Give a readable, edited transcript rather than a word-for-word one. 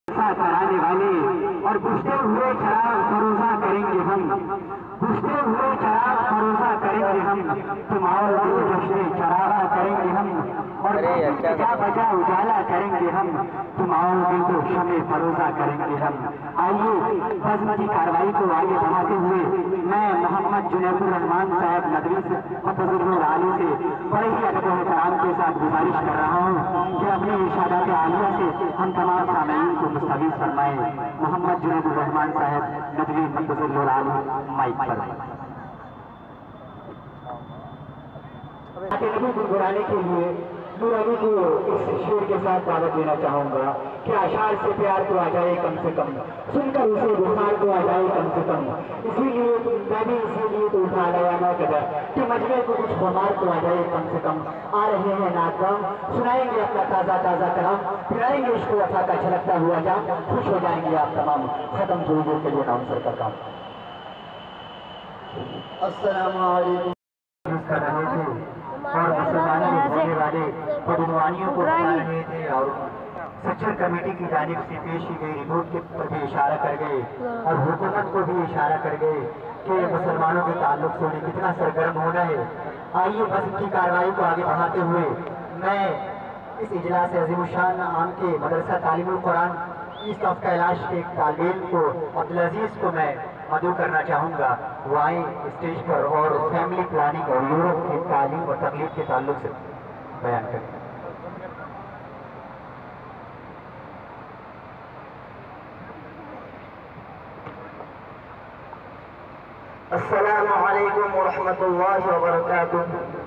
कराने वाले और बुझते हुए चराग फरोजा करेंगे हम, बुझते हुए चराग फरोजा करेंगे हम, तुम आओ दिल जश्न चरागा करेंगे हम, और बजा बजा उजाला करेंगे हम, तुम आओ दिल तो शमे फरोजा करेंगे हम। आइए बज़्म की कार्रवाई को आगे बढ़ाते हुए मैं मोहम्मद जुनैदुर रहमान साहब नदवी से हफ़्ज़हुल आली से बड़े ही अदब व एहतराम के साथ गुजारिश कर रहा हूँ कि अपनी इरशादात आलिया से हम तमाम सामईन को मुस्तफ़ीज़ फरमाए। मोहम्मद जुनैदुर रहमान साहब नदवी हफ़्ज़हुल आली माइक पर नबी गुनगुनाने के लिए नूरानी को इस शेर के साथ दावत देना चाहूंगा कि अशार से प्यार तो आ जाए कम से कम, सुनकर उसे बुखार तो आ जाए कम से कम, इसीलिए मैं भी इसीलिए तो उठा लाया ना कदर कि मजमे को कुछ खुमार तो आ जाए कम से कम। आ रहे हैं नाकाम, सुनाएंगे अपना ताज़ा ताज़ा कलाम, पिलाएंगे इश्क वफा का छलकता हुआ जाम, खुश हो जाएंगे आप तमाम। खत्म जोड़ने के लिए नाउंसर का काम। अस्सलामु अलैकुम कर रहे थे और मुसलमानों में होने वाले बदनवानियों को बता रहे थे और सेक्शन कमेटी की जानिब से पेश की गई रिपोर्ट के प्रति इशारा कर गए और हुकूमत को भी इशारा कर गए कि मुसलमानों के ताल्लुक से उन्हें कितना सरगर्म होना है। आइए बस की कार्रवाई को आगे बढ़ाते हुए मैं इस इजलास अज़ीमुशान आम के मदरसा तालीमुल कुरान ईस्ट ऑफ कैलाश के एक तालिब इल्म को अब्दुल अजीज को मैं मदऊ करना चाहूँगा, वो आए स्टेज पर और फैमिली प्लानिंग और यूरोप की तालीम और तकलीफ के ताल्लुक से बयान करें। अस्सलामु अलैकुम व रहमतुल्लाहि व बरकातुहू।